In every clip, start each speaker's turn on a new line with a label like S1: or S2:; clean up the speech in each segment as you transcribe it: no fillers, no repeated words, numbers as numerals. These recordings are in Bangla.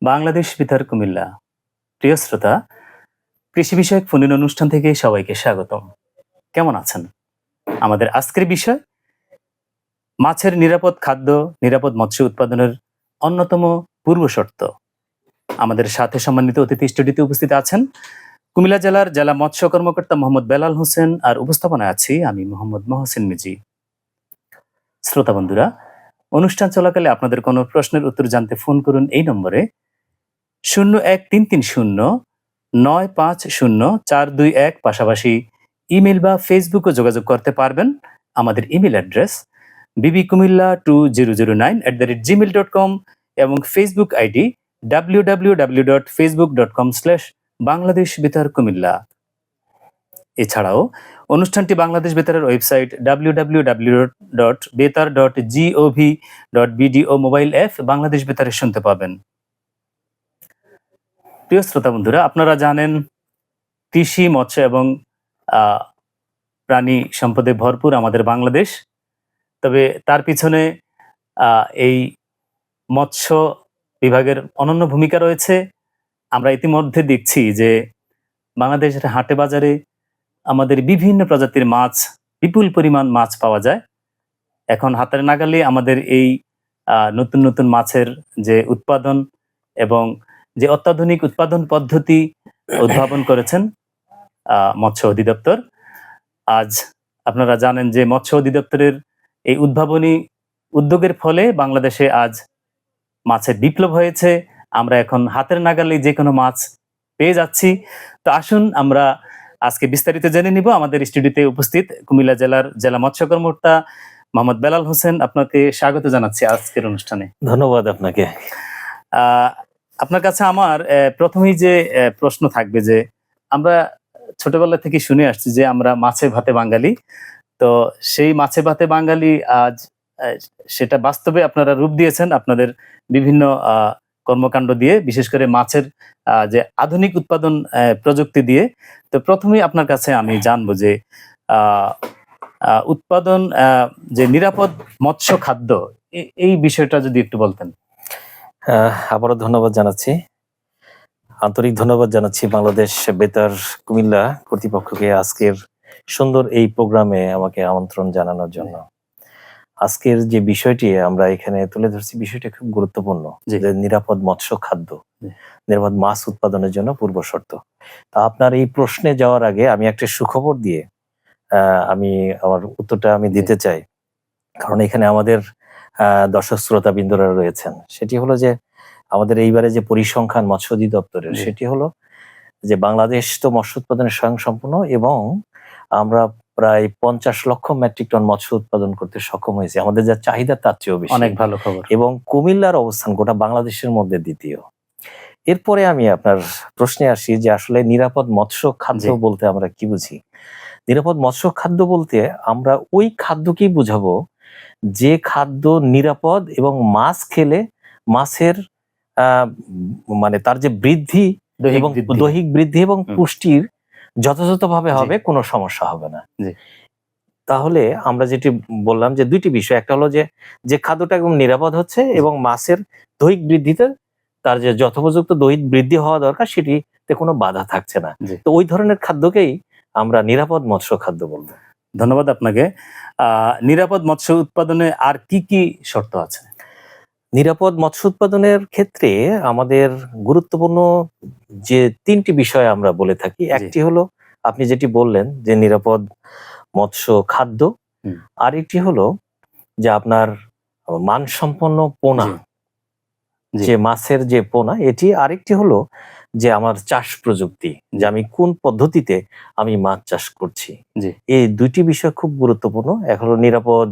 S1: বাংলাদেশ বেতার কুমিল্লা। প্রিয় শ্রোতা, কৃষি বিষয়ক ফোন-ইন অনুষ্ঠান থেকে সবাইকে স্বাগতম। কেমন আছেন? আমাদের আজকের বিষয় মাছের নিরাপদ খাদ্য, নিরাপদ মৎস্য উৎপাদনের অন্যতম পূর্বশর্ত। আমাদের সাথে সম্মানিত অতিথি স্টুডিওতে উপস্থিত আছেন কুমিল্লা জেলার জেলা মৎস্য কর্মকর্তা মোহাম্মদ বেলাল হোসেন, আর উপস্থাপনায় আছি আমি মোহাম্মদ মহসিন মিজি। শ্রোতা বন্ধুরা, অনুষ্ঠান চলাকালে আপনাদের কোনো প্রশ্নের উত্তর জানতে ফোন করুন এই নম্বরে 013309504221। পাশাপাশি ইমেল বা ফেসবুকে যোগাযোগ করতে পারবেন। আমাদের ইমেল অ্যাড্রেস bbkumilla2009@gmail.com এবং ফেসবুক আইডি www.facebook.com/বাংলাদেশ বেতার কুমিল্লা। এছাড়াও অনুষ্ঠানটি বাংলাদেশ বেতারের ওয়েবসাইট www.betar.gov.bd ও মোবাইল অ্যাপ বাংলাদেশ বেতারে শুনতে পাবেন। প্রিয় শ্রোতা বন্ধুরা, আপনারা জানেন কৃষি, মৎস্য এবং প্রাণী সম্পদে ভরপুর আমাদের বাংলাদেশ। তবে তার পিছনে এই মৎস্য বিভাগের অনন্য ভূমিকা রয়েছে। আমরা ইতিমধ্যে দেখছি যে বাংলাদেশের হাটে বাজারে আমাদের বিভিন্ন প্রজাতির মাছ, বিপুল পরিমাণ মাছ পাওয়া যায়। এখন হাতের নাগালে আমাদের এই নতুন নতুন মাছের যে উৎপাদন এবং যে অত্যাধুনিক উৎপাদন পদ্ধতি উদ্ভাবন করেছেন মৎস্য অধিদপ্তর। আজ আপনারা জানেন যে মৎস্য অধিদপ্তরের এই উদ্ভাবনী উদ্যোগের ফলে বাংলাদেশে আজ মাছের বিপ্লব হয়েছে। আমরা এখন হাতের নাগালে যে কোনো মাছ পেয়ে যাচ্ছি। তো আসুন আমরা আজকে বিস্তারিত জেনে নিব। আমাদের স্টুডিওতে উপস্থিত কুমিল্লা জেলার জেলা মৎস্য কর্মকর্তা মোহাম্মদ বেলাল হোসেন, আপনাকে স্বাগত জানাচ্ছি আজকের অনুষ্ঠানে।
S2: ধন্যবাদ আপনাকে।
S1: আপনার কাছে আমার প্রথমেই যে প্রশ্ন থাকবে যে আমরা ছোটবেলা থেকে শুনে আসছি যে আমরা মাছে ভাতে বাঙালি। তো সেই মাছে ভাতে বাঙালি আজ সেটা বাস্তবে আপনারা রূপ দিয়েছেন আপনাদের বিভিন্ন কর্মকাণ্ড দিয়ে, বিশেষ করে মাছের যে আধুনিক উৎপাদন প্রযুক্তি দিয়ে। তো প্রথমেই আপনার কাছে আমি জানবো যে উৎপাদন যে নিরাপদ মৎস্য খাদ্য, এই বিষয়টা যদি একটু বলতেন।
S2: আবারও ধন্যবাদ জানাচ্ছি, আন্তরিক ধন্যবাদ জানাচ্ছি বাংলাদেশ বেতার কুমিল্লা কর্তৃপক্ষকে আজকের সুন্দর এই প্রোগ্রামে আমাকে আমন্ত্রণ জানানোর জন্য। আজকের যে বিষয়টি আমরা এখানে তুলে ধরছি, বিষয়টা খুব গুরুত্বপূর্ণ, যে নিরাপদ মৎস্য খাদ্য, নিরাপদ মাছ উৎপাদনের জন্য পূর্ব শর্ত। তা আপনার এই প্রশ্নে যাওয়ার আগে আমি একটা সুখবর দিয়ে আমি আমার উত্তরটা আমি দিতে চাই, কারণ এখানে আমাদের দর্শক শ্রোতা বিন্দুরা রয়েছেন। সেটি হলো যে আমাদের এইবারে যে পরিসংখ্যান মৎস্য অধিদপ্তরের, সেটি হলো যে বাংলাদেশ তো মৎস্য উৎপাদনে স্বয়ংসম্পূর্ণ এবং আমরা প্রায় 50 লক্ষ মেট্রিক টন মৎস্য উৎপাদন করতে সক্ষম হয়েছে। আমাদের যা চাহিদা তার চেয়েও বেশি।
S1: অনেক ভালো খবর।
S2: এবং কুমিল্লার অবস্থান গোটা বাংলাদেশের মধ্যে দ্বিতীয়। এরপরে আমি আপনার প্রশ্নে আসি যে আসলে নিরাপদ মৎস্য খাদ্য বলতে আমরা কি বুঝি। নিরাপদ মৎস্য খাদ্য বলতে আমরা ওই খাদ্যকেই বুঝাবো যে খাদ্য নিরাপদ এবং মাছ খেলে মাছের মানে তার যে বৃদ্ধি এবং দৈহিক বৃদ্ধি এবং পুষ্টির যথাযথভাবে হবে, কোনো সমস্যা হবে না। তাহলে আমরা যেটি বললাম যে দুইটি বিষয়, একটা হলো যে খাদ্যটা একদম নিরাপদ হচ্ছে এবং মাছের দৈহিক বৃদ্ধিতে তার যে যথোপযুক্ত দৈহিক বৃদ্ধি হওয়া দরকার সেটিতে কোনো বাধা থাকছে না। তো ওই ধরনের খাদ্যকেই আমরা নিরাপদ মৎস্য খাদ্য বলবো।
S1: ধন্যবাদ আপনাকে। নিরাপদ মৎস্য উৎপাদনে আর কি কি শর্ত আছে?
S2: নিরাপদ মৎস্য উৎপাদনের ক্ষেত্রে আমাদের গুরুত্বপূর্ণ যে তিনটি বিষয় আমরা বলে থাকি। একটি হলো আপনি যেটি বললেন যে নিরাপদ মৎস্য খাদ্য, আরেকটি হলো যে আপনার মানসম্পন্ন পোনা, যে মাছের যে পোনা এটি, আরেকটি হলো যে আমার চাষ প্রযুক্তি, যে আমি কোন পদ্ধতিতে আমি মাছ চাষ করছি। এই দুইটি বিষয় খুব গুরুত্বপূর্ণ। এক হলো নিরাপদ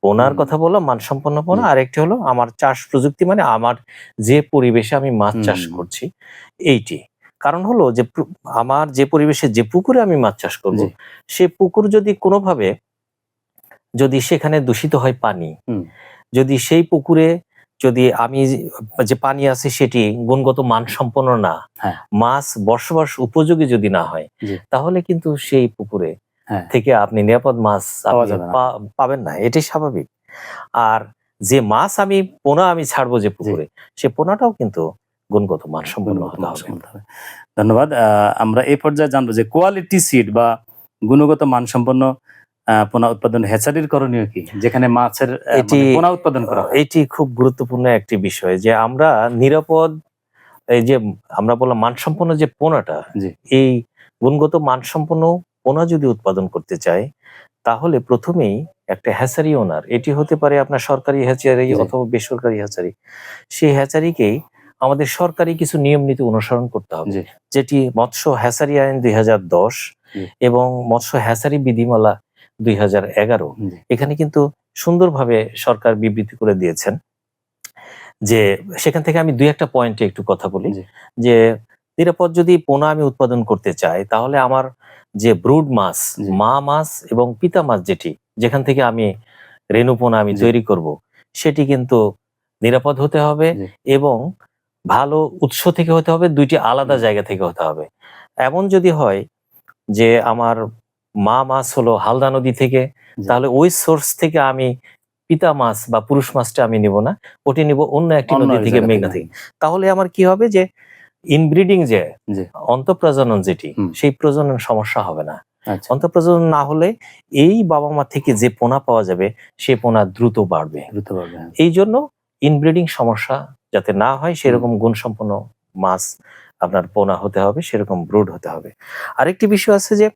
S2: পোনার কথা বললাম, মানসম্পন্ন পোনা, আরেকটি হলো আমার চাষ প্রযুক্তি, মানে আমার যে পরিবেশে আমি মাছ চাষ করছি এইটি। কারণ হলো যে আমার যে পরিবেশে যে পুকুরে আমি মাছ চাষ করব, সে পুকুর যদি কোনোভাবে যদি সেখানে দূষিত হয় পানি, যদি সেই পুকুরে যদি আমি যে পানি আছে সেটি গুণগত মানসম্পন্ন না, মাছ বসবাস উপযোগী যদি না হয়, তাহলে কিন্তু সেই পুকুরে থেকে আপনি নিরাপদ মাছ পাবেন না, এটাই স্বাভাবিক। আর যে মাছ আমি পোনা আমি ছাড়বো যে পুকুরে, সে পোনাটাও কিন্তু গুণগত মানসম্পন্ন
S1: গুণগত
S2: হতে
S1: মান
S2: হবে।
S1: সম্পন্ন হবে। ধন্যবাদ। আমরা এই পর্যায়ে জানবো যে কোয়ালিটি সিড বা গুণগত মানসম্পন্ন পোনা উৎপাদন হ্যাচারির করণীয় কি? যেখানে মাছের
S2: এটি
S1: মানে পোনা উৎপাদন করা হয়।
S2: এটি খুব গুরুত্বপূর্ণ একটি বিষয় যে আমরা নিরাপদ, এই যে আমরা বললাম মানসম্পন্ন যে পোনাটা,
S1: জি,
S2: এই গুণগত মানসম্পন্ন পোনা যদি উৎপাদন করতে চাই, তাহলে প্রথমেই একটা হ্যাচারি ওনার, এটি হতে পারে আপনার সরকারি হ্যাচারি
S1: জি,
S2: অথবা বেসরকারি হ্যাচারি, সেই হ্যাচারিকেই আমাদের সরকারি কিছু নিয়ম নীতি অনুসরণ করতে হবে,
S1: জি,
S2: যেটি মৎস্য হ্যাচারি আইন 2010
S1: জি,
S2: এবং মৎস্য হ্যাচারি বিধিমালা 2011,
S1: জি,
S2: এখানে কিন্তু সুন্দরভাবে সরকার বিবৃতি করে দিয়েছেন। যে সেখান থেকে আমি ২-১টা পয়েন্টে একটু কথা বলি।
S1: জি,
S2: যে নিরাপদ যদি পোনা আমি উৎপাদন করতে চাই, তাহলে আমার যে ব্রুড মাছ,
S1: জি,
S2: মা মাছ এবং পিতা মাছ যেখান থেকে আমি রেণু পোনা আমি
S1: জি,
S2: তৈরি করব, সেটি কিন্তু নিরাপদ হতে হবে
S1: জি,
S2: এবং ভালো উৎস থেকে হতে হবে, ২ টি আলাদা
S1: জি,
S2: জায়গা থেকে হতে হবে। এমন যদি হয় যে আমার মা মাছ হলো হালদা নদী থেকে,
S1: জি।
S2: তাহলে ওই সোর্স থেকে আমি পিতা মাছ বা পুরুষ মাছটা আমি নিব না। ওটি নিব অন্য একটি
S1: অন্য
S2: নদী
S1: এক
S2: থেকে,
S1: জায়গা
S2: মেঘনা
S1: থেকে।
S2: থেকে। তাহলে আমার কি হবে যে ইনব্রিডিং যে
S1: জি,
S2: অন্তঃপ্রজনন যেটি,
S1: হুম,
S2: সেই প্রজনন সমস্যা হবে না।
S1: আচ্ছা,
S2: অন্তঃপ্রজনন না হলে এই বাবা-মা থেকে যে পোনা পাওয়া যাবে, সে পোনা দ্রুত বাড়বে।
S1: দ্রুত পারবে। হ্যাঁ।
S2: এইজন্য ইনব্রিডিং সমস্যা যাতে না হয়,
S1: হুম,
S2: সেরকম গুণসম্পন্ন মাছ আপনার পোনা হতে হবে, সেরকম ব্রুড হতে হবে। আরেকটি বিষয় আছে যে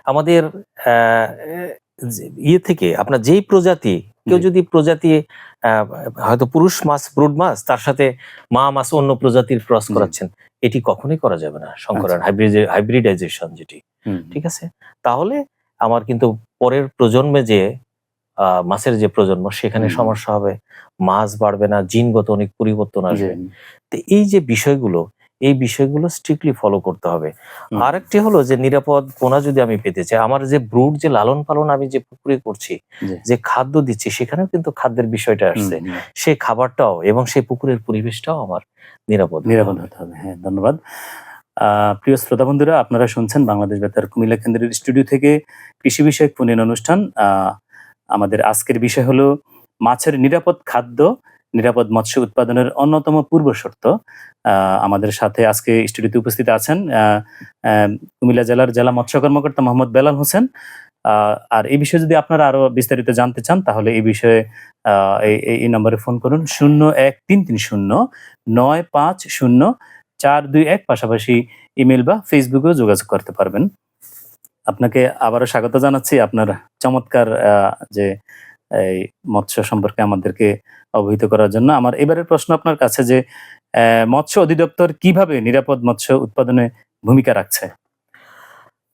S2: আমাদের আ এ যে ইয়ে থেকে আপনার যেই প্রজাতি, কেউ
S1: জি,
S2: যদি প্রজাতি আ হয়তো পুরুষ মাছ, ব্রুড মাছ, তার সাথে মা মাছ অন্য প্রজাতির ক্রস
S1: জি,
S2: করাচ্ছেন, এটি কখনোই করা যাবে না।
S1: আচ্ছা,
S2: সংকরায়ন, হাইব্রিডাইজেশন যেটি।
S1: হুম,
S2: ঠিক আছে? তাহলে আমার কিন্তু পরের প্রজন্মে যেয়ে মাছের যে প্রজন্ম, সেখানে
S1: হুম, হুম,
S2: সমস্যা হবে। মাছ বাড়বে না, জিনগত অনেক পরিবর্তন
S1: জি,
S2: আসবে। তো এই যে বিষয়গুলো, এই বিষয়গুলো স্ট্রিক্টলি ফলো করতে হবে।
S1: হুম,
S2: আরেকটি হলো যে নিরাপদ পোনা যদি আমি পেতে চাই, আমার যে ব্রুড যে লালন-পালন আমি যে পুকুরে করছি,
S1: জি,
S2: যে খাদ্য দিচ্ছি, সেখানেও কিন্তু খাদ্যের বিষয়টা
S1: হুম,
S2: আসছে।
S1: হুম।
S2: সেই খাবারটাও এবং সেই পুকুরের পরিবেশটাও আমার নিরাপদ হতে
S1: নিরাপদ
S2: হবে।
S1: হতে হবে। হ্যাঁ, ধন্যবাদ। প্রিয় শ্রোতা বন্ধুরা, আপনারা শুনছেন বাংলাদেশ বেতার কুমিল্লা কেন্দ্রের স্টুডিও থেকে কৃষি বিষয়ক ফোন-ইন অনুষ্ঠান। আমাদের আজকের বিষয় হলো মাছের নিরাপদ খাদ্য, নিরাপদ মৎস্য উৎপাদনের অন্যতম পূর্ব শর্ত। আ আমাদের সাথে আজকে স্টুডিওতে উপস্থিত আছেন আ আ কুমিল্লা জেলার জেলা মৎস্য কর্মকর্তা মোহাম্মদ বেলাল হোসেন। আ আর এই বিষয়ে যদি আপনারা আরো বিস্তারিত জানতে চান, তাহলে এই বিষয়ে আ এই নম্বরে ফোন করুন 01-330-950-421, পাশাপাশি ইমেইল বা ফেসবুকেও যোগাযোগ করতে পারবেন। আপনাকে আবারও স্বাগত জানাচ্ছি আপনার চমৎকার যে এই মৎস্য সম্পর্কে আমাদেরকে অবহিত করার জন্য। আমার এবারের প্রশ্ন আপনার কাছে যে মৎস্য অধিদপ্তর কিভাবে নিরাপদ মৎস্য উৎপাদনে ভূমিকা রাখছে?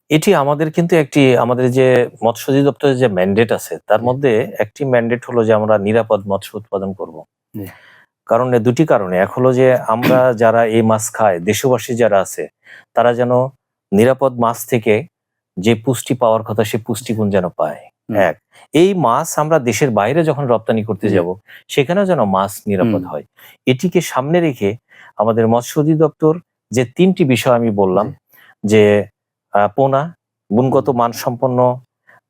S2: এটি আমাদের কিন্তু আমাদের যে মৎস্য অধিদপ্তরের যে ম্যান্ডেট আছে, তার
S1: জি,
S2: মধ্যে একটি ম্যান্ডেট হলো যে আমরা নিরাপদ মৎস্য উৎপাদন করব।
S1: জি,
S2: কারণ ২ টি কারণে। এক হলো যে আমরা যারা এই মাছ খায়, দেশবাসী যারা আছে, তারা যেন নিরাপদ মাছ থেকে যে পুষ্টি পাওয়ার কথা, সে
S1: জি,
S2: পুষ্টিগুণ যেন পায়।
S1: হুম,
S2: ১। এই মাছ আমরা দেশের বাইরে যখন রপ্তানি করতে
S1: জি,
S2: যাব, সেখানেও যেন মাছ
S1: হুম,
S2: নিরাপদ হয়। এটিকে সামনে রেখে আমাদের মৎস্য অধিদপ্তর যে ৩ টি বিষয় আমি বললাম,
S1: জি,
S2: যে পোনা,
S1: হুম,
S2: গুণগত মানসম্পন্ন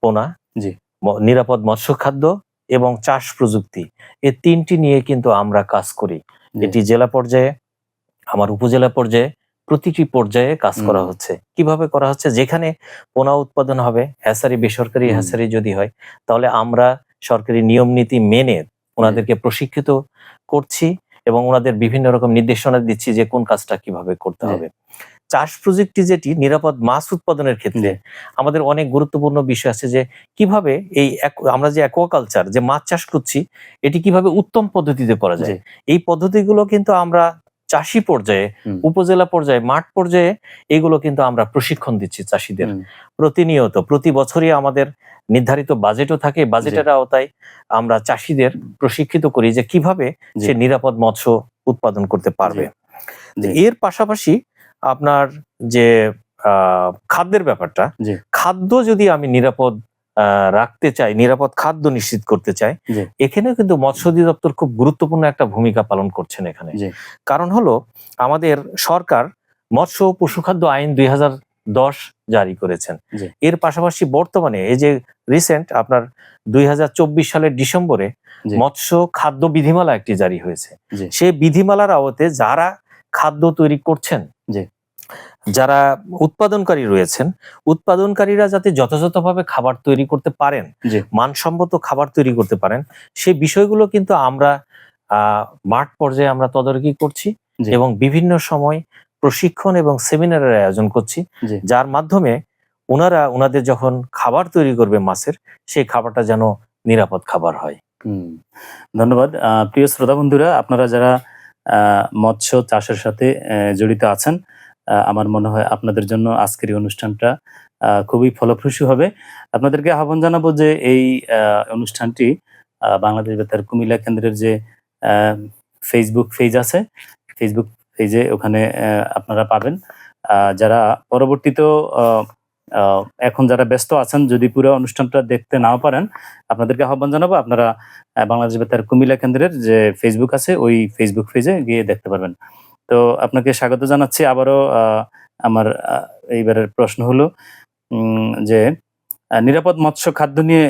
S2: পোনা,
S1: জি,
S2: নিরাপদ মৎস্য খাদ্য এবং চাষ প্রযুক্তি, এই ৩ টি নিয়ে কিন্তু আমরা কাজ করি।
S1: জি,
S2: এটি জেলা পর্যায়ে, আমার উপজেলা পর্যায়ে, প্রতিটি পর্যায়ে কাজ করা
S1: হুম,
S2: হচ্ছে। কিভাবে করা হচ্ছে? যেখানে পোনা উৎপাদন হবে, হ্যাচারি বেসরকারি
S1: হুম,
S2: হ্যাচারি যদি হয়, তাহলে আমরা সরকারি নিয়ম নীতি মেনে
S1: জি,
S2: ওনাদেরকে প্রশিক্ষিত করছি এবং ওনাদের বিভিন্ন রকম নির্দেশনা দিচ্ছি যে কোন কাজটা কিভাবে করতে
S1: জি,
S2: হবে। চাষ প্রযুক্তি যেটি নিরাপদ মাছ উৎপাদনের ক্ষেত্রে
S1: জি,
S2: আমাদের অনেক গুরুত্বপূর্ণ বিষয় আছে, যে কিভাবে আমরা যে অ্যাকুয়াকালচার যে মাছ চাষ করছি, এটি কিভাবে উত্তম পদ্ধতিতে করা
S1: জি,
S2: যায়। এই পদ্ধতিগুলো কিন্তু আমরা চাষী পর্যায়ে,
S1: হুম,
S2: উপজেলা পর্যায়ে, মাঠ পর্যায়ে এগুলো কিন্তু আমরা প্রশিক্ষণ দিচ্ছি চাষীদের।
S1: হুম,
S2: প্রতিনিয়ত প্রতি বছরই আমাদের নির্ধারিত বাজেটও থাকে।
S1: জি,
S2: বাজেটের আওতায় আমরা চাষীদের প্রশিক্ষিত করি যে কিভাবে
S1: জি,
S2: সে নিরাপদ মৎস্য উৎপাদন করতে
S1: জি,
S2: পারবে। তো
S1: জি,
S2: এর পাশাপাশি আপনার যে খাদ্যের ব্যাপারটা,
S1: জি,
S2: খাদ্য যদি আমি নিরাপদ রাখতে চাই, নিরাপদ খাদ্য নিশ্চিত করতে চাই,
S1: জি,
S2: এখানেও কিন্তু মৎস্য অধিদপ্তর খুব গুরুত্বপূর্ণ একটা ভূমিকা পালন করছেন এখানে।
S1: জি,
S2: কারণ হলো আমাদের সরকার মৎস্য ও পশুখাদ্য আইন ২০১০ জারি করেছেন।
S1: জি,
S2: এর পাশাপাশি বর্তমানে এই যে রিসেন্ট আপনার ২০২৪ সালের ডিসেম্বরে
S1: জি,
S2: মৎস্য খাদ্য বিধিমালা একটি জারি হয়েছে।
S1: জি,
S2: সেই বিধিমালার আওতে যারা খাদ্য তৈরি করছেন,
S1: জি।
S2: যারা উৎপাদনকারী রয়েছেন, উৎপাদনকারীরা যাতে যথাযথভাবে খাবার তৈরি করতে পারেন,
S1: জি।
S2: মানসম্মত খাবার তৈরি করতে পারেন, সেই বিষয়গুলো কিন্তু আমরা মাঠ পর্যায়ে আমরা তদারকি করছি
S1: জি।
S2: এবং বিভিন্ন সময় প্রশিক্ষণ এবং সেমিনারের আয়োজন করছি,
S1: জি।
S2: যার মাধ্যমে ওনাদের যখন খাবার তৈরি করবে মাছের, সেই খাবারটা যেন নিরাপদ খাবার হয়।
S1: ধন্যবাদ। প্রিয় শ্রোতা বন্ধুরা, আপনারা যারা মৎস্য চাষের সাথে জড়িত আছেন, আমার মনে হয় আপনাদের জন্য আজকের এই অনুষ্ঠানটা খুবই ফলপ্রসূ হবে। আপনাদেরকে আহ্বান জানাবো যে এই অনুষ্ঠানটি বাংলাদেশ বেতার কুমিল্লা কেন্দ্রের যে ফেসবুক পেজ আছে, ফেসবুক পেজে ওখানে আপনারা পাবেন। যারা পরবর্তীতেও এখন যারা ব্যস্ত আছেন, যদি পুরো অনুষ্ঠানটা দেখতে নাও পারেন, আপনাদেরকে আহ্বান জানাবো আপনারা বাংলাদেশ বেতার কুমিল্লা কেন্দ্রের যে ফেসবুক আছে ওই ফেসবুক পেজে গিয়ে দেখতে পারবেন। তো আপনাকে স্বাগত জানাচ্ছি আবারও। আমার এইবারের প্রশ্ন হলো যে নিরাপদ মৎস্য খাদ্য নিয়ে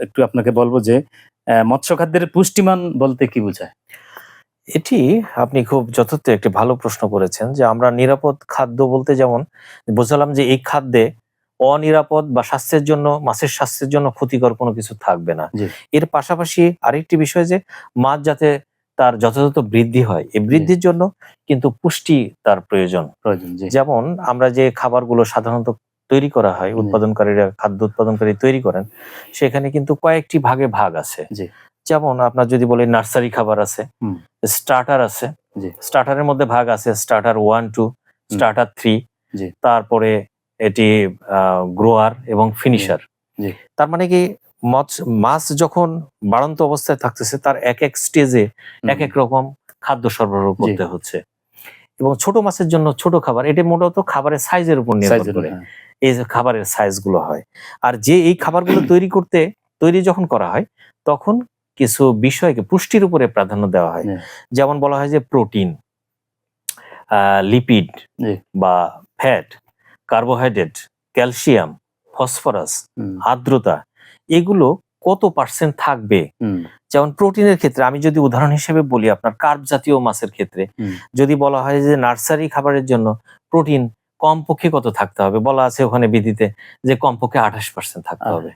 S1: একটু আপনাকে বলবো যে মৎস্য খাদ্যের পুষ্টিমান বলতে কি বোঝায়?
S2: এটি আপনি খুব যথার্থ একটি ভালো প্রশ্ন করেছেন, যে আমরা নিরাপদ খাদ্য বলতে যেমন বোঝালাম যে এই খাদ্যে অনিরাপদ বা স্বাস্থ্যের জন্য, মাছের স্বাস্থ্যের জন্য ক্ষতিকর কোনো কিছু থাকবে না।
S1: জি।
S2: এর পাশাপাশি আরেকটি বিষয় যে মাছ যাতে তার যথাযথ বৃদ্ধি হয়, এই বৃদ্ধির জন্য কিন্তু পুষ্টি তার প্রয়োজন।
S1: জি।
S2: যেমন আমরা যে খাবারগুলো সাধারণত তৈরি করা হয়,
S1: জি।
S2: উৎপাদনকারীরা, খাদ্য উৎপাদনকারী তৈরি করেন, সেখানে কিন্তু কয়েকটি ভাগে ভাগ আছে।
S1: জি।
S2: যেমন আপনার যদি বলি নার্সারি খাবার আছে, স্টার্টার আছে,
S1: জি।
S2: স্টার্টারের মধ্যে ভাগ আছে স্টার্টার 1, 2, স্টার্টার 3,
S1: জি।
S2: তারপরে এটি গ্রোয়ার এবং ফিনিশার।
S1: জি।
S2: তার মানে কি, মাছ যখন বাড়ন্ত অবস্থায় থাকতেছে, তার এক এক স্টেজে এক এক রকম খাদ্য সরবরাহ করতে হচ্ছে। এবং ছোট মাছের জন্য ছোট খাবার, এটি মূলত খাবারের সাইজের উপর নির্ভর করে এই যে খাবারের সাইজ গুলো হয়। আর যে এই খাবারগুলো তৈরি যখন করা হয়, তখন কিছু বিষয়কে পুষ্টির উপরে প্রাধান্য দেওয়া হয়। যেমন বলা হয় যে প্রোটিন, লিপিড বা ফ্যাট, কার্বোহাইড্রেট, ক্যালসিয়াম, ফসফরাস, আর্দ্রতা, এগুলো কত পার্সেন্ট থাকবে। যেমন প্রোটিনের ক্ষেত্রে আমি যদি উদাহরণ হিসেবে বলি, আপনার কার্ব জাতীয় মাছের ক্ষেত্রে যদি বলা হয় যে নার্সারি খাবারের জন্য প্রোটিন কমপক্ষে কত থাকতে হবে, বলা আছে ওখানে বিধিতে যে কমপক্ষে 28% থাকতে হবে।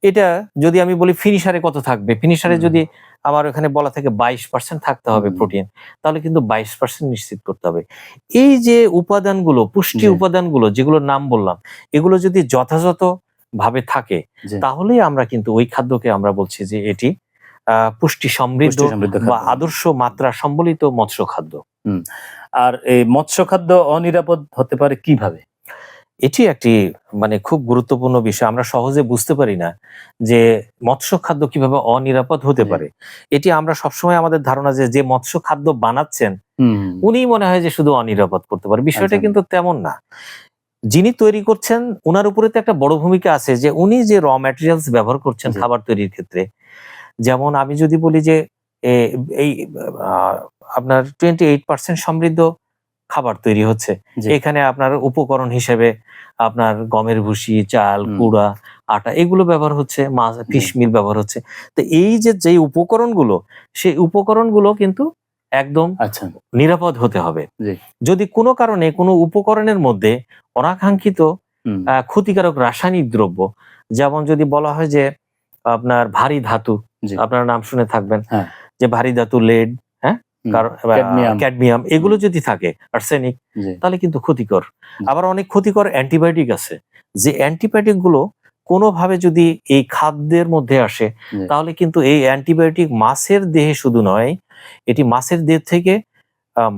S2: এটা যদি আমি বলি ফিনিশারে কত থাকবে, ফিনিশারে যদি আমার ওখানে বলা থাকে 22% থাকতে হবে প্রোটিন, তাহলে কিন্তু 22% নিশ্চিত করতে হবে। এই যে উপাদানগুলো, পুষ্টি উপাদানগুলো যেগুলোর নাম বললাম, এগুলো যদি যথাযথ ভাবে থাকে, তাহলেই আমরা কিন্তু ওই খাদ্যকে আমরা বলছি যে এটি পুষ্টি সমৃদ্ধ বা আদর্শ মাত্রা সম্বলিত মৎস্য খাদ্য।
S1: আর এই মৎস্য খাদ্য অনিরাপদ হতে পারে কিভাবে?
S2: এটি একটি মানে খুব গুরুত্বপূর্ণ বিষয়। আমরা সহজে বুঝতে পারি না যে মৎস্য খাদ্য কিভাবে অনিরাপদ হতে পারে। এটি আমরা সবসময় আমাদের ধারণা যে মৎস্য খাদ্য বানাচ্ছেন উনি মনে হয় যে শুধু অনিরাপদ করতে পারে। বিষয়টা কিন্তু তেমন না। যিনি তৈরি করছেন উনার উপরে তো একটা বড় ভূমিকা আছে, যে উনি যে র ম্যাটেরিয়ালস ব্যবহার করছেন খাবার তৈরির ক্ষেত্রে। যেমন আমি যদি বলি যে এই আপনার 28% সমৃদ্ধ খাবার তৈরি হচ্ছে, এখানে আপনার উপকরণ হিসেবে আপনার গমের ভুসি, চাল, কুড়া, আটা এগুলো ব্যবহার হচ্ছে, মাছ, ফিশ মিল ব্যবহার হচ্ছে। তো এই যে উপকরণগুলো, সেই উপকরণগুলো কিন্তু একদম নিরাপদ হতে হবে। যদি কোনো কারণে কোনো উপকরণের মধ্যে অনাকাঙ্ক্ষিত ক্ষতিকারক রাসায়নিক দ্রব্য, যেমন যদি বলা হয় যে আপনার ভারী ধাতু, আপনার নাম শুনে থাকবেন যে ভারী ধাতু, লেড, ক্যাডমিয়াম, এগুলো যদি থাকে, আর্সেনিক, তাহলে কিন্তু ক্ষতিকর। আবার অনেক ক্ষতিকর অ্যান্টিবায়োটিক আছে, যে অ্যান্টিবায়োটিক গুলো কোনোভাবে যদি এই খাদ্যের মধ্যে আসে, তাহলে কিন্তু এই অ্যান্টিবায়োটিক মাছের দেহে শুধু নয়, এটি মাছের দেহ থেকে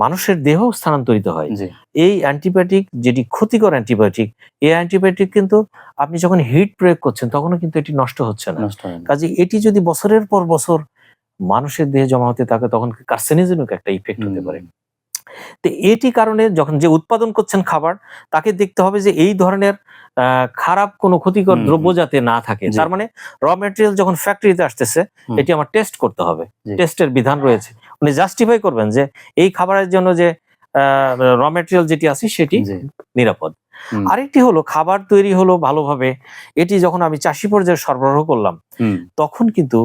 S2: মানুষের দেহ স্থানান্তরিত হয়। এই অ্যান্টিবায়োটিক যেটি ক্ষতিকর অ্যান্টিবায়োটিক, এই অ্যান্টিবায়োটিক কিন্তু আপনি যখন হিট প্রয়োগ করছেন তখনও কিন্তু এটি নষ্ট হচ্ছে না। কাজে এটি যদি বছরের পর বছর মানুষের দেহে জমা হতে থাকে, তখন কার্সিনোজেনিক একটা ইফেক্ট হতে পারে। তো এটি কারণে যখন যে উৎপাদন করছেন খাবার, তাকে দেখতে হবে যে এই ধরনের খারাপ কোনো ক্ষতিকর দ্রব্য যাতে না থাকে। তার মানে র ম্যাটেরিয়াল যখন ফ্যাক্টরিতে আসতেছে, এটি আমার টেস্ট করতে হবে, টেস্টের বিধান রয়েছে। উনি জাস্টিফাই করবেন যে এই খাবারের জন্য যে র ম্যাটেরিয়াল যেটি আছে সেটি নিরাপদ। আরেকটি হলো খাবার তৈরি হলো ভালোভাবে, এটি যখন আমি চাষি পর্যায়ে সরবরাহ করলাম, তখন কিন্তু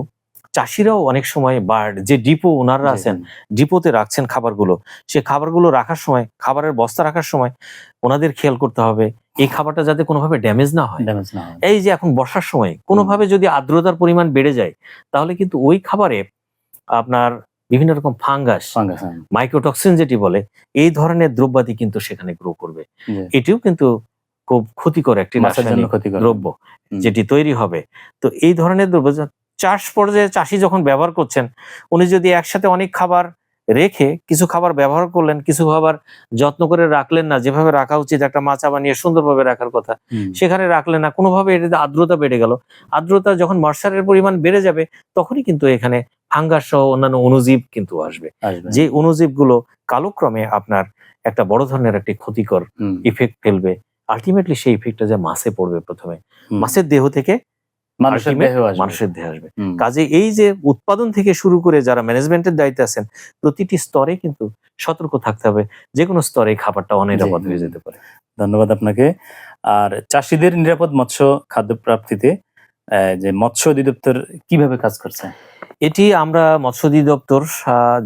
S2: চাষিরাও অনেক সময় বা যে ডিপো ওনাররা
S1: জি,
S2: আছেন, ডিপোতে রাখছেন খাবারগুলো, সে খাবারগুলো রাখার সময়, খাবারের বস্তা রাখার সময় ওনাদের খেয়াল করতে হবে এই খাবারটা যাতে কোনোভাবে ড্যামেজ না হয়।
S1: ড্যামেজ না হয়।
S2: এই যে এখন বর্ষার সময় কোনোভাবে যদি আর্দ্রতার পরিমাণ বেড়ে যায়, তাহলে কিন্তু ওই খাবারে আপনার বিভিন্ন রকম ফাঙ্গাস,
S1: ফাঙ্গাস, হ্যাঁ।
S2: মাইক্রোটক্সিন যেটি বলে, এই ধরনের দ্রব্যাদি কিন্তু সেখানে গ্রো করবে।
S1: জি।
S2: এটিও কিন্তু খুব ক্ষতিকর একটি
S1: মাছের জন্য
S2: রাসায়নিক
S1: ক্ষতিকর।
S2: দ্রব্য
S1: হুম।
S2: যেটি তৈরি হবে। তো এই ধরনের দ্রব্য চাষ পর্যায়ে চাষি যখন ব্যবহার করছেন, উনি যদি একসাথে অনেক খাবার রেখে কিছু খাবার ব্যবহার করলেন, কিছু খাবার যত্ন করে রাখলেন না, যেভাবে রাখা উচিত একটা মাচা বানিয়ে সুন্দরভাবে রাখার কথা,
S1: হুম।
S2: সেখানে রাখলেন না, কোনোভাবে এটাতে আর্দ্রতা বেড়ে গেল। আর্দ্রতা যখন ময়েশ্চারের পরিমাণ বেড়ে যাবে, তখনই কিন্তু এখানে ফাঙ্গাস সহ অন্যান্য অণুজীব কিন্তু আসবে।
S1: আসবে।
S2: যে অণুজীবগুলো কালক্রমে আপনার একটা বড় ধরনের একটি ক্ষতিকর
S1: হুম।
S2: ইফেক্ট ফেলবে। আলটিমেটলি সেই ইফেক্টটা যে মাছে পড়বে প্রথমে।
S1: হুম।
S2: মাছের দেহ থেকে
S1: মানুষের
S2: ultimate
S1: দেহেও আসবে।
S2: মানুষের দেহে আসবে।
S1: হুম।
S2: কাজে এই যে উৎপাদন থেকে শুরু করে যারা ম্যানেজমেন্টের দায়িত্বে আছেন, প্রতিটি স্তরে কিন্তু সতর্ক থাকতে হবে। যেকোনো স্তরে এই খাবারটা অনিরাপদ
S1: জি,
S2: হয়ে যেতে পারে।
S1: ধন্যবাদ আপনাকে। আর চাষীদের নিরাপদ মৎস্য খাদ্য প্রাপ্তিতে যে মৎস্য অধিদপ্তর কিভাবে কাজ করছে?
S2: এটি আমরা মৎস্য অধিদপ্তর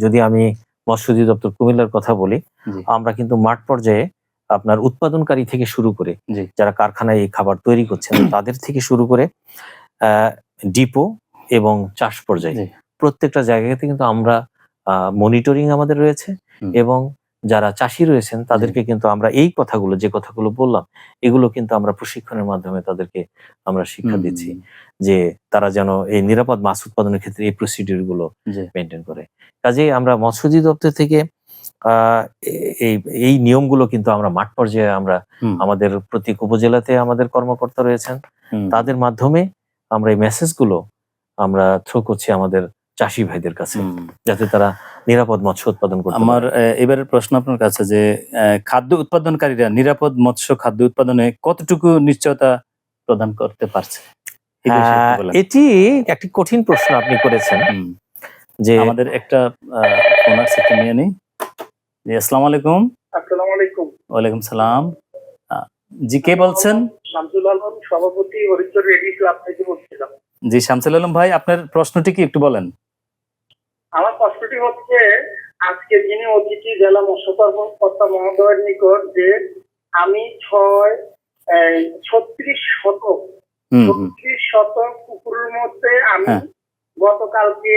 S2: যদি আমি মৎস্য অধিদপ্তর কুমিল্লার কথা বলি,
S1: জি,
S2: আমরা কিন্তু মাঠ পর্যায়ে আপনার উৎপাদনকারী থেকে শুরু করে
S1: জি,
S2: যারা কারখানায় এই খাবার তৈরি করছেন তাদের থেকে শুরু করে ডিপো এবং চাষ পর্যায়ে
S1: জি।
S2: প্রত্যেকটা জায়গাতে কিন্তু আমরা মনিটরিং আমাদের রয়েছে
S1: হুম।
S2: এবং যারা চাষি রয়েছেন তাদেরকে কিন্তু আমরা এই কথাগুলো যে কথাগুলো বললাম এগুলো কিন্তু আমরা প্রশিক্ষণের মাধ্যমে তাদেরকে আমরা শিক্ষা
S1: হুম,
S2: দিচ্ছি যে তারা যেন এই নিরাপদ মাছ উৎপাদনের ক্ষেত্রে এই প্রসিডিউর গুলো
S1: জি,
S2: মেনটেন করে। কাজেই আমরা মৎস্য অধিদপ্তর থেকে আহ, এই এই নিয়মগুলো কিন্তু আমরা মাঠ পর্যায়ে আমরা
S1: হুম,
S2: আমাদের প্রত্যেক উপজেলাতে আমাদের কর্মকর্তা রয়েছেন
S1: হুম।
S2: তাদের মাধ্যমে আমরা এই মেসেজগুলো আমরা থ্রো করছি আমাদের চাষি ভাইদের কাছে
S1: হুম।
S2: যাতে তারা নিরাপদ মৎস্য উৎপাদন করতে
S1: আমার
S2: পারে।
S1: এবারের প্রশ্ন আপনার কাছে যে খাদ্য উৎপাদনকারীরা নিরাপদ মৎস্য খাদ্য উৎপাদনে কতটুকু নিশ্চয়তা প্রদান করতে পারছে? এই বিষয়ে একটু বলেন।
S2: এটি একটি কঠিন প্রশ্ন আপনি করেছেন
S1: হুম।
S2: যে
S1: আমাদের একটা ফোন আসছে, একটু নিয়ে নিই। জি, আসসালামু আলাইকুম।
S3: আসসালামু আলাইকুম।
S1: ওয়ালাইকুম সালাম। আ জি, কে বলছেন?
S3: শামসুল আলম, সভাপতি, হরিদ্বার রেডিও ক্লাব থেকে বলছিলাম।
S1: জি, শামসুল আলম ভাই, আপনার প্রশ্নটি কি একটু বলেন?
S3: আমার প্রশ্নটি হচ্ছে, আজকে যিনি অতিথি জেলা মৎস্য কর্মকর্তা মহোদয়ের নিকট যে আমি 36 শতক
S1: হুম, হুম।
S3: 36 শতক পুকুরের মধ্যে আমি
S1: হ্যাঁ।
S3: গতকালকে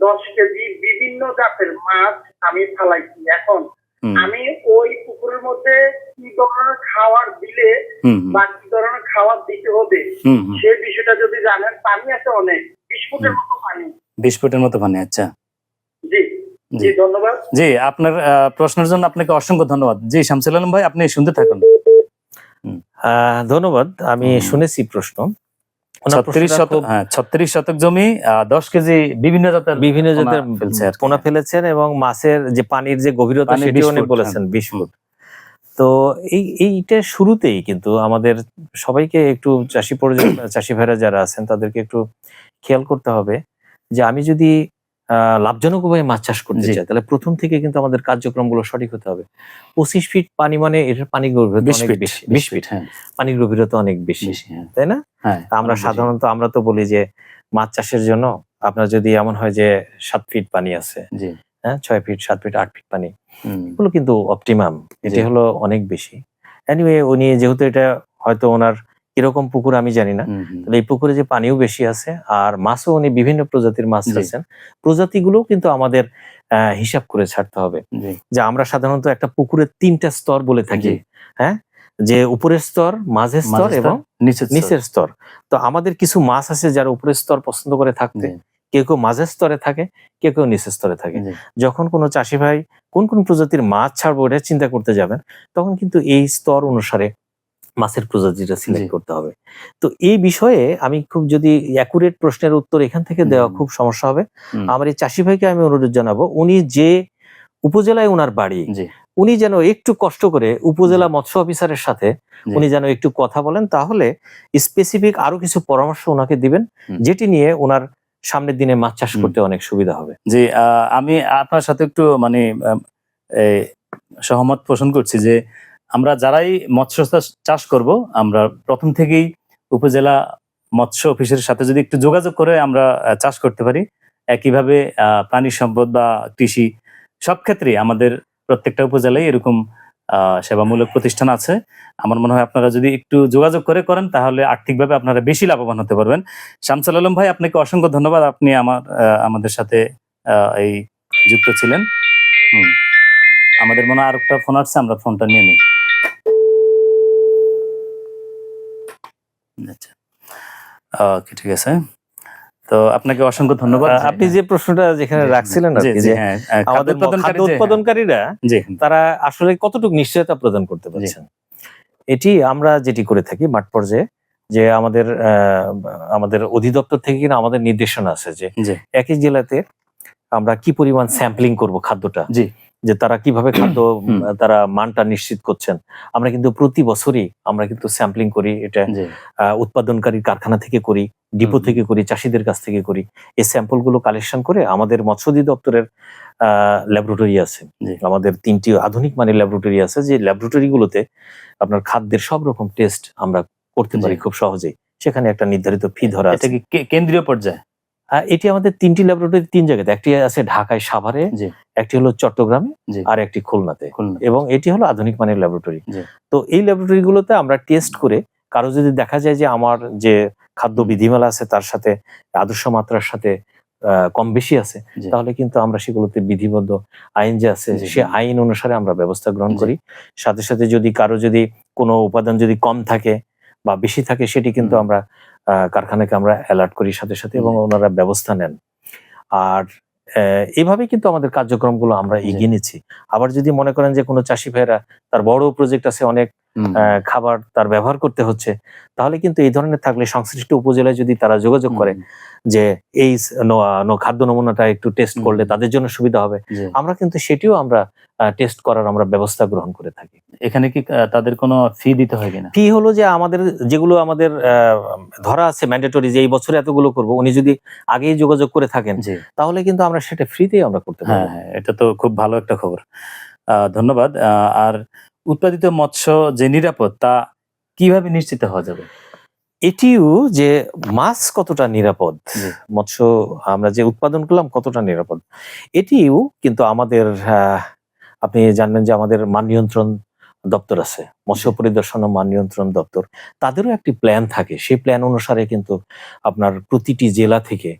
S3: 10 কেজি বিভিন্ন জাতের মাছ আমি ফালাইছি। এখন
S1: হুম,
S3: আমি ওই পুকুরের মধ্যে কি ধরনের খাবার দিলে
S1: হুম, হুম,
S3: বা কি ধরনের খাবার দিতে হবে
S1: হুম, হুম।
S3: সেই বিষয়টা যদি জানেন। পানি আছে অনেক, 20 ফুটের মতো পানি।
S1: 20 ফুটের মতো পানি, আচ্ছা।
S3: জি
S1: জি,
S3: জি, ধন্যবাদ।
S1: জি, আপনার প্রশ্নের জন্য আপনাকে অসংখ্য ধন্যবাদ। জি, শামসুল আলম ভাই, আপনি শুনতে থাকুন। হুম।
S2: ধন্যবাদ। আমি
S1: হুম।
S2: শুনেছি প্রশ্ন। ওনার
S1: 36
S2: প্রশ্নটা
S1: শতক,
S2: খুব
S1: হ্যাঁ, 36 শতক জমি 10 কেজি বিভিন্ন জাতের
S2: বিভিন্ন
S1: পোনা
S2: জাতের
S1: ফেলছে আর কি।
S2: পোনা ফেলেছেন এবং মাছের যে পানির যে গভীরতা
S1: পানি
S2: সেটিও
S1: 20
S2: উনি
S1: ফুট,
S2: বলেছেন
S1: হ্যাঁ।
S2: 20
S1: হুম,
S2: ফুট। তো এইটা শুরুতেই কিন্তু আমাদের সবাইকে একটু চাষি পর্যায়ে চাষি ভাইরা যারা আছেন তাদেরকে একটু খেয়াল করতে হবে যে আমি যদি লাভজনক উপায়ে মাছ চাষ করতে
S1: জি।
S2: চাই তাহলে প্রথম থেকে কিন্তু আমাদের কার্যক্রমগুলো সঠিক হতে হবে। 25 ফিট পানি মানে এটার পানির গভীরতা
S1: 20
S2: অনেক
S1: ফিট,
S2: বেশি,
S1: 20
S2: 20
S1: ফিট,
S2: ফিট
S1: হ্যাঁ।
S2: পানির গভীরতা অনেক বেশি,
S1: বেশি, হ্যাঁ।
S2: তাই না?
S1: হ্যাঁ,
S2: আমরা
S1: অনেক বেশি।
S2: সাধারণত আমরা তো বলি যে মাছ চাষের জন্য আপনার যদি এমন হয় যে 7 ফিট পানি আছে,
S1: জি।
S2: হ্যাঁ 6 ফিট 7 ফিট 8 ফিট পানি,
S1: হুম,
S2: এগুলো কিন্তু অপটিমাম। এটি
S1: জি।
S2: হলো অনেক বেশি। এনিওয়ে উনি যেহেতু এটা হয়তো ওনার কিরকম পুকুর আমি জানি না।
S1: হুম, হুম।
S2: তাহলে এই পুকুরে যে পানিও বেশি আছে আর মাছও উনি বিভিন্ন প্রজাতির মাছ
S1: জি।
S2: ছাড়ছেন। প্রজাতিগুলোও কিন্তু আমাদের হিসাব করে ছাড়তে হবে।
S1: জি,
S2: যে আমরা সাধারণত একটা পুকুরের ৩ টা স্তর বলে থাকি।
S1: জি।
S2: হ্যাঁ? যে উপরের স্তর, মাঝের স্তর
S1: মাঝের স্তর,
S2: এবং
S1: নিচের স্তর।
S2: নিচের স্তর। তো আমাদের কিছু মাছ আছে যারা উপরের স্তর পছন্দ করে থাকতে।
S1: জি,
S2: কেউ মাঝের স্তরে থাকে, কেউ নিচের স্তরে থাকে।
S1: জি।
S2: যখন কোনো চাষি ভাই কোন প্রজাতির মাছ ছাড়বো এটা চিন্তা করতে যাবেন, তখন কিন্তু এই স্তর অনুসারে মাছের প্রজাতিটা
S1: জি।
S2: সিলেক্ট করতে হবে। তো এই বিষয়ে আমি খুব যদি অ্যাকুরেট প্রশ্নের উত্তর এখান থেকে দেওয়া
S1: হুম,
S2: খুব সমস্যা হবে।
S1: হুম।
S2: আমার এই চাষি ভাইকে আমি অনুরোধ জানাবো, উনি যে উপজেলায় উনার বাড়ি,
S1: জি,
S2: উনি যেন একটু কষ্ট করে উপজেলা মৎস্য অফিসারের সাথে
S1: জি।
S2: উনি যেন একটু কথা বলেন, তাহলে স্পেসিফিক আরো কিছু পরামর্শ উনাকে দিবেন,
S1: হুম।
S2: যেটি নিয়ে উনার সামনের দিনে মাছ চাষ
S1: হুম।
S2: করতে অনেক সুবিধা হবে।
S1: জি, আমি আপনার সাথে একটু মানে এ সহমত পোষণ করছি যে আমরা যারাই মৎস্য চাষ করব, আমরা প্রথম থেকেই উপজেলা মৎস্য অফিসের সাথে যদি একটু যোগাযোগ করে আমরা চাষ করতে পারি, একইভাবে প্রাণী সম্পদ বা কৃষি সব ক্ষেত্রেই আমাদের প্রত্যেকটা উপজেলায় এরকম সেবামূলক প্রতিষ্ঠান আছে। আমার মনে হয় আপনারা যদি একটু যোগাযোগ করেন তাহলে আর্থিকভাবে আপনারা বেশি লাভবান হতে পারবেন। শামসুল আলম ভাই, আপনাকে অসংখ্য ধন্যবাদ। আপনি আমাদের সাথে এই যুক্ত ছিলেন। আমাদের মনে হয় আরেকটা ফোন আসছে, আমরা ফোনটা নিয়ে নিই। আচ্ছা, ওকে, ঠিক আছে। তো আপনাকে অসংখ্য ধন্যবাদ।
S2: আপনি যে প্রশ্নটা যেখানে রাখছিলেন আর কি, যে আমাদের খাদ্য উৎপাদনকারীরা তারা আসলে কতটুকু নিশ্চয়তা প্রদান করতে পারছেন, এটি আমরা যেটি করে থাকি মাঠ পর্যায়ে, যে আমাদের অধিদপ্তর থেকে কিনা আমাদের নির্দেশনা আছে যে একই জেলাতে আমরা কি পরিমাণ স্যাম্পলিং করব খাদ্যটা, যে তারা কিভাবে খাদ্য তারা মানটা নিশ্চিত করছেন। আমরা কিন্তু প্রতি বছরই আমরা কিন্তু স্যাম্পলিং করি। এটা উৎপাদনকারী কারখানা থেকে করি, ডিপো থেকে করি, চাষিদের কাছ থেকে করি। এই স্যাম্পল গুলো কালেকশন করে আমাদের মৎস্য অধিদপ্তরের ল্যাবরেটরি আছে, আমাদের 3টি আধুনিক মানের ল্যাবরেটরি আছে, যে ল্যাবরেটরি গুলোতে আপনার খাদ্যের সব রকম টেস্ট আমরা করতে পারি খুব সহজেই। সেখানে একটা নির্ধারিত ফি ধরা আছে।
S1: কেন্দ্রীয় পর্যায়ে
S2: এটি আমাদের 3টি ল্যাবরেটরি 3 জায়গাতে, একটি আছে ঢাকায় সাভারে, একটি হলো চট্টগ্রামে, আর একটি খুলনাতে, এবং এটি হলো আধুনিক মানের ল্যাবরেটরি। তো এই ল্যাবরেটরি গুলোতে আমরা টেস্ট করে কারো যদি দেখা যায় যে আমার যে খাদ্য বিধিমালা আছে তার সাথে আদর্শ মাত্রার সাথে কম বেশি আছে, তাহলে কিন্তু আমরা সেগুলোতে বিধিবদ্ধ আইন যে আছে সে আইন অনুসারে আমরা ব্যবস্থা গ্রহণ করি। সাথে সাথে যদি কারো যদি কোনো উপাদান যদি কম থাকে বা বেশি থাকে, সেটি কিন্তু আমরা কারখানাকে আমরা অ্যালার্ট করি সাথে সাথে, এবং ওনারা ব্যবস্থা নেন। আর এইভাবে কিন্তু আমাদের কার্যক্রমগুলো আমরা এগিয়ে নিচ্ছি। আবার যদি মনে করেন যে কোনো চাষি ভাইরা তার বড় প্রজেক্ট আছে, অনেক খাবার তার ব্যবহার করতে হচ্ছে, তাহলে কিন্তু এই ধরনের থাকলে সংশ্লিষ্ট উপজেলায় যদি তারা যোগাযোগ করে যে এই খাদ্য নমুনাটা একটু টেস্ট করলে তাদের জন্য সুবিধা হবে, আমরা কিন্তু সেটিও আমরা টেস্ট করার আমরা ব্যবস্থা গ্রহণ করে থাকি।
S1: এখানে কি তাদের কোনো ফি দিতে হয় কিনা?
S2: ফি হলো যে আমাদের যেগুলো আমাদের ধরা আছে ম্যান্ডেটরি, যে এই বছরে এতগুলো করব, উনি যদি আগেই যোগাযোগ করে থাকেন তাহলে কিন্তু আমরা সেটা ফ্রিতেই আমরা করতে পারবো।
S1: হ্যাঁ, এটা তো খুব ভালো একটা খবর। ধন্যবাদ। আর উৎপাদিত মৎস্য যে নিরাপদ, তা কিভাবে নিশ্চিত হওয়া যাবে?
S2: এটিও যে মাছ কতটা নিরাপদ, মৎস্য আমরা যে উৎপাদন করলাম কতটা নিরাপদ, এটিও কিন্তু আমাদের আপনি জানবেন যে আমাদের মান নিয়ন্ত্রণ দপ্তর আছে, মৎস্য পরিদর্শন ও মান নিয়ন্ত্রণ দপ্তর, তাদেরও একটি প্ল্যান থাকে। সেই প্ল্যান অনুসারে কিন্তু আপনার প্রতিটি জেলা থেকে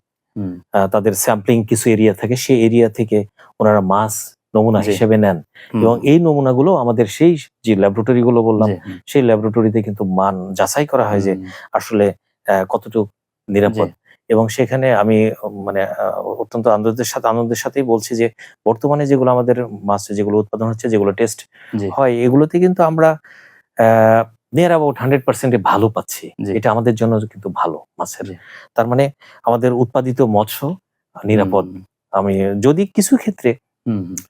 S2: তাদের স্যাম্পলিং কিছু এরিয়া থাকে, সেই এরিয়া থেকে ওনারা মাছ নমুনা হিসেবে নেন, এবং এই নমুনাগুলো আমাদের সেই যে ল্যাবরেটরি গুলো বললাম সেই ল্যাবরেটরিতে কিন্তু মান যাচাই করা হয় যে আসলে কতটুকু নিরাপদ। এবং সেখানে আমি মানে অত্যন্ত আনন্দের সাথেই বলছি যে বর্তমানে যেগুলো আমাদের মাছ যেগুলো উৎপাদন হচ্ছে, যেগুলো টেস্ট হয়, এগুলোতে কিন্তু আমরা নিয়ার অ্যাবাউট 100% ভালো পাচ্ছি। এটা আমাদের জন্য কিন্তু ভালো মাছের। তার মানে আমাদের উৎপাদিত মৎস্য নিরাপদ। আমি যদি কিছু ক্ষেত্রে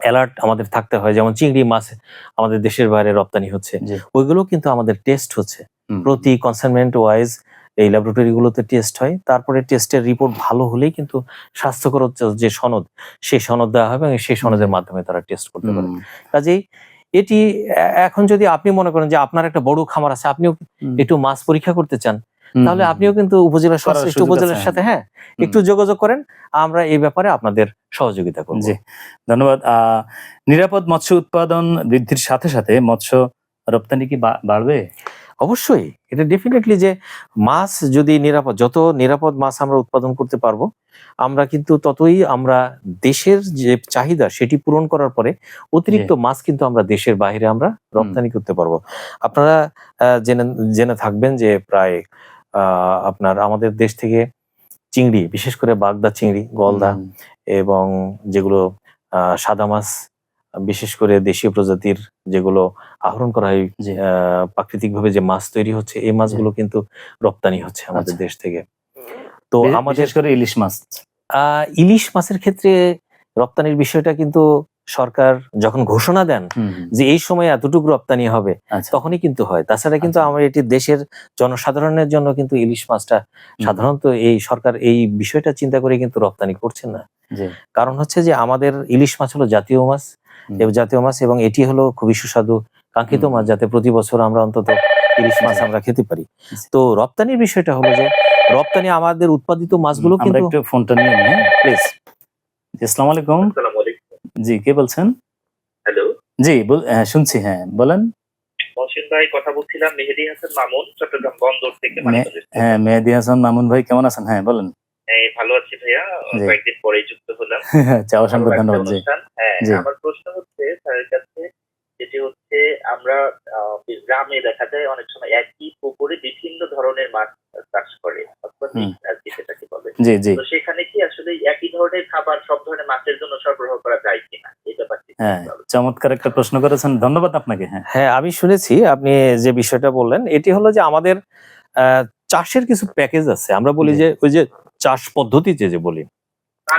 S2: অ্যালার্ট আমাদের থাকতে হয়, যেমন চিংড়ি মাছ আমাদের দেশের বাইরে রপ্তানি হচ্ছে, ওইগুলো কিন্তু আমাদের টেস্ট হচ্ছে প্রতি কনসাইনমেন্ট ওয়াইজ, এই ল্যাবরেটরি গুলোতে টেস্ট হয়। তারপরে টেস্টের রিপোর্ট ভালো হলেই কিন্তু স্বাস্থ্যকর যে সনদ, সেই সনদ দেওয়া হবে এবং সেই সনদের মাধ্যমে তারা টেস্ট করতে পারে। কাজেই এটি এখন যদি আপনি মনে করেন যে আপনার একটা বড় খামার আছে, আপনিও একটু মাছ পরীক্ষা করতে চান, তাহলে আপনিও কিন্তু উপজেলার সংশ্লিষ্ট উপজেলার সাথে একটু যোগাযোগ করেন, আমরা এই ব্যাপারে আপনাদের সহযোগিতা করব।
S1: ধন্যবাদ। নিরাপদ মৎস্য উৎপাদন বৃদ্ধির সাথে সাথে মৎস্য রপ্তানি কি বাড়বে?
S2: অবশ্যই, এটা ডেফিনেটলি যে মাছ যদি যত নিরাপদ মাছ আমরা উৎপাদন করতে পারবো, আমরা কিন্তু ততই আমরা দেশের যে চাহিদা সেটি পূরণ করার পরে অতিরিক্ত মাছ কিন্তু আমরা দেশের বাইরে আমরা রপ্তানি করতে পারবো। আপনারা জেনে থাকবেন যে প্রায় আপনার আমাদের দেশ থেকে চিংড়ি, বিশেষ করে বাগদা চিংড়ি, গলদা এবং যেগুলো সাদা মাছ, বিশেষ করে দেশীয় প্রজাতির যেগুলো আহরণ করা হয় প্রাকৃতিকভাবে যে মাছ তৈরি হচ্ছে, এই মাছগুলো কিন্তু রপ্তানি হচ্ছে আমাদের দেশ থেকে। তো আমাদের ইলিশ মাছের ক্ষেত্রে রপ্তানির বিষয়টা কিন্তু সরকার যখন ঘোষণা দেন যে এই সময় এতটুকু রপ্তানি হবে, তখনই কিন্তু হয়। তাছাড়া কিন্তু আমরা এটি দেশের জনসাধারণের জন্য কিন্তু ইলিশ মাছটা সাধারণত এই সরকার এই বিষয়টা চিন্তা করে কিন্তু রপ্তানি করছে না। কারণ হচ্ছে যে আমাদের ইলিশ মাছ হলো জাতীয় মাছ, এবং এটি হলো খুবই সুস্বাদু কাঙ্ক্ষিত মাছ, যাতে প্রতি বছর আমরা অন্তত ইলিশ মাছ আমরা খেতে পারি। তো রপ্তানির বিষয়টা হলো যে রপ্তানি আমাদের উৎপাদিত মাছগুলো
S1: আমরা
S2: কিন্তু
S1: একটু ফোনটা নিয়ে নিই, হ্যাঁ প্লিজ। জি, আসসালামু আলাইকুম।
S4: আসসালামু আলাইকুম।
S1: জি, কে বলছেন?
S4: হ্যালো,
S1: জি, হ্যাঁ শুনছি, হ্যাঁ বলেন।
S4: মহসিন ভাই কথা বলছিলাম, মেহেদী হাসান মামুন, চট্টগ্রাম বন্দর থেকে, মানিকগঞ্জ থেকে।
S1: হ্যাঁ, মেহেদী হাসান মামুন ভাই কেমন আছেন? হ্যাঁ বলেন।
S4: এই ভালো আছি ভাইয়া,
S1: জি।
S4: কয়েকদিন পরেই যুক্ত হলাম।
S1: আচ্ছা, অসংখ্য
S4: ভালো লাগছে
S1: ধন্যবাদ। জি
S4: অনুষ্ঠান। হ্যাঁ,
S1: জি
S4: আমার প্রশ্ন হচ্ছে স্যারের কাছে, যেটি হচ্ছে আমরা গ্রামে দেখা যায় অনেক সময় একই পুকুরে বিভিন্ন ধরনের মাছ চাষ করে, অথবা
S1: হুম।
S4: আর কি সেটাকে বলে।
S1: জি জি
S4: তো সেখানে কি আসলে একই ধরনের খাবার সব ধরনের মাছের জন্য সরবরাহ করা যায় কিনা, এই ব্যাপারটি
S1: হ্যাঁ, চমৎকার একটা প্রশ্ন করেছেন, ধন্যবাদ আপনাকে। হ্যাঁ
S2: হ্যাঁ, আমি শুনেছি আপনি যে বিষয়টা বললেন, এটি হলো যে আমাদের চাষের কিছু প্যাকেজ আছে, আমরা বলি
S1: জি।
S2: যে ওই যে চাষ পদ্ধতিতে যে বলি,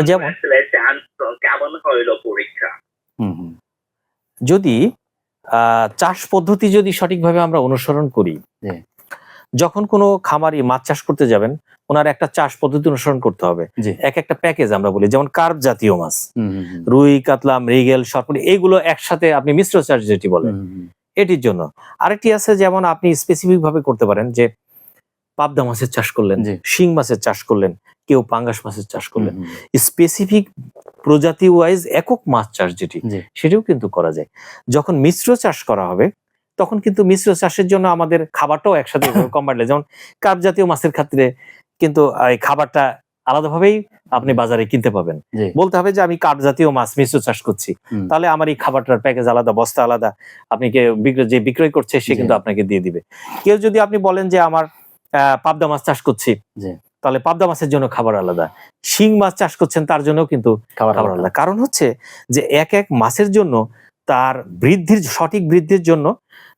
S2: যেমন
S4: কেমন হইলো পরীক্ষা?
S1: হুম হুম
S2: যদি চাষ পদ্ধতি যদি সঠিকভাবে আমরা অনুসরণ করি,
S1: জি
S2: যখন কোনো খামারি মাছ চাষ করতে যাবেন, ওনার একটা চাষ পদ্ধতি অনুসরণ করতে হবে।
S1: জি
S2: এক একটা প্যাকেজ আমরা বলি, যেমন কার্প জাতীয় মাছ,
S1: হুম হুম হুম
S2: রুই, কাতলা, মৃগেল, সরপুরি, এইগুলো একসাথে আপনি মিশ্র চাষ যেটি বলেন,
S1: হুম, হুম,
S2: এটির জন্য। আরেকটি আছে, যেমন আপনি স্পেসিফিক ভাবে করতে পারেন যে পাবদা মাছের চাষ করলেন,
S1: জি।
S2: শিং মাছের চাষ করলেন, কেউ পাঙ্গাস মাছের চাষ
S1: হুম,
S2: করলেন,
S1: হুম,
S2: স্পেসিফিক প্রজাতি ওয়াইজ একক মাছ চাষ যেটি,
S1: জি
S2: সেটাও কিন্তু করা যায়। যখন মিশ্র চাষ করা হবে, তখন কিন্তু মিশ্র চাষের জন্য আমাদের খাবারটাও একসাথে কম্বাইন্ড, যেমন কার্প জাতীয় মাছের ক্ষেত্রে কিন্তু এই খাবারটা আলাদাভাবেই আপনি বাজারে কিনতে পাবেন।
S1: জি
S2: বলতে হবে যে আমি কার্প জাতীয় মাছ মিশ্র চাষ করছি,
S1: হুম,
S2: তাহলে আমার এই খাবারটার প্যাকেজ আলাদা, বস্তা আলাদা, আপনি যে বিক্রয় করছে সে
S1: জি।
S2: কিন্তু আপনাকে দিয়ে দিবে। কেউ যদি আপনি বলেন যে আমার পাবদা মাছ চাষ করছি,
S1: জি
S2: তাহলে পাবদা মাছের জন্য খাবার আলাদা, শিং মাছ চাষ করছেন তার জন্য কিন্তু
S1: খাবার
S2: খাবার
S1: আলাদা।
S2: আলাদা। কারণ হচ্ছে যে এক এক মাছের জন্য তার সঠিক বৃদ্ধির জন্য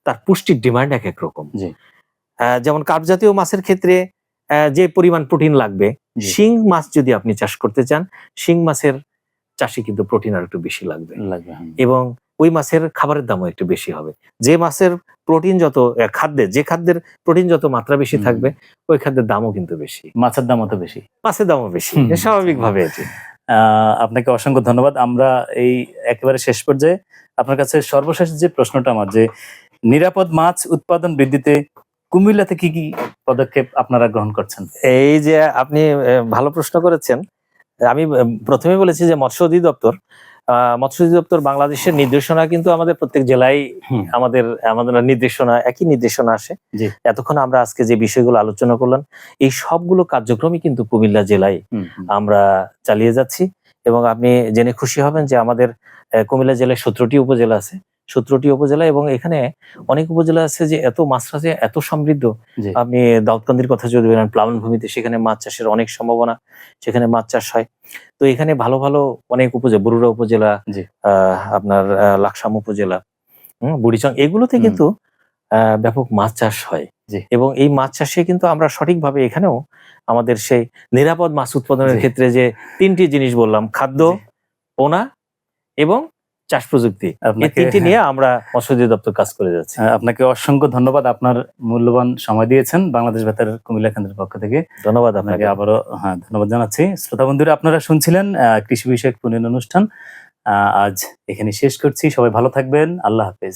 S2: তার পুষ্টির ডিমান্ড এক এক রকম।
S1: জি
S2: যেমন কার্প জাতীয় মাছের ক্ষেত্রে যে পরিমাণ প্রোটিন লাগবে,
S1: জি।
S2: শিং মাছ যদি আপনি চাষ করতে চান, শিং মাছের চাষে কিন্তু প্রোটিন আর একটু বেশি লাগবে,
S1: লাগবে, হুম।
S2: এবং ওই মাছের খাবারের দামও একটু বেশি হবে। যে মাছের প্রোটিন যত যে খাদ্যের প্রোটিন যত মাত্রা বেশি
S1: হুম।
S2: থাকবে, ওই খাদ্যের দামও কিন্তু বেশি,
S1: মাছের দাম অত বেশি।
S2: মাছের দামও বেশি,
S1: হুম,
S2: স্বাভাবিকভাবে এটি।
S1: আপনাকে অসংখ্য ধন্যবাদ। আমরা এই একেবারে শেষ পর্যায়ে আপনার কাছে সর্বশেষ যে প্রশ্নটা আমার, যে নিরাপদ মাছ উৎপাদন বৃদ্ধিতে কুমিল্লাতে কি কি পদক্ষেপ আপনারা গ্রহণ করছেন?
S2: এই যে আপনি ভালো প্রশ্ন করেছেন। আমি প্রথমে বলেছি যে মৎস্য অধিদপ্তর বাংলাদেশের নির্দেশনা কিন্তু আমাদের প্রত্যেক জেলায়
S1: হুম,
S2: আমাদের একই নির্দেশনা আসে।
S1: জি
S2: এতক্ষণ আমরা আজকে যে বিষয়গুলো আলোচনা করলাম, এই সবগুলো কার্যক্রমই কিন্তু কুমিল্লা জেলায়
S1: হুম, হুম,
S2: আমরা চালিয়ে যাচ্ছি। এবং আপনি জেনে খুশি হবেন যে আমাদের কুমিল্লা জেলায় 17টি উপজেলা আছে, 17টি উপজেলা, এবং এখানে অনেক উপজেলা আছে যে এত মাছরাজে এত সমৃদ্ধ।
S1: জি
S2: আপনি দাউদকান্দির কথা যদি বলেন, প্লাবন ভূমিতে, সেখানে মাছ চাষের অনেক সম্ভাবনা, সেখানে মাছ চাষ হয়। তো এখানে ভালো ভালো অনেক বরুড়া উপজেলা,
S1: জি
S2: আপনার লাকসাম উপজেলা, বুড়িচং, এগুলোতে
S1: হুম,
S2: কিন্তু ব্যাপক মাছ চাষ হয়।
S1: জি
S2: এবং এই মাছ চাষে কিন্তু আমরা সঠিকভাবে এখানেও আমাদের সেই নিরাপদ মাছ উৎপাদনের
S1: জি।
S2: ক্ষেত্রে যে 3টি জিনিস বললাম, খাদ্য,
S1: জি।
S2: পোনা এবং চাষ প্রযুক্তি, এই
S1: আপনাকে
S2: 3টি নিয়ে আমরা মৎস্য অধিদপ্তর কাজ করে যাচ্ছি।
S1: আপনাকে অসংখ্য ধন্যবাদ। আপনার মূল্যবান সময় দিয়েছেন বাংলাদেশ বেতার কুমিল্লা কেন্দ্রের পক্ষ থেকে।
S2: ধন্যবাদ
S1: আপনাকে
S2: আপনাকে।
S1: আবারও ধন্যবাদ জানাচ্ছি। শ্রোতা বন্ধুরা, আপনারা শুনছিলেন কৃষি বিষয়ক পুনর্ন অনুষ্ঠান। আজ এখানে শেষ করছি। সবাই ভালো থাকবেন। আল্লাহ হাফেজ।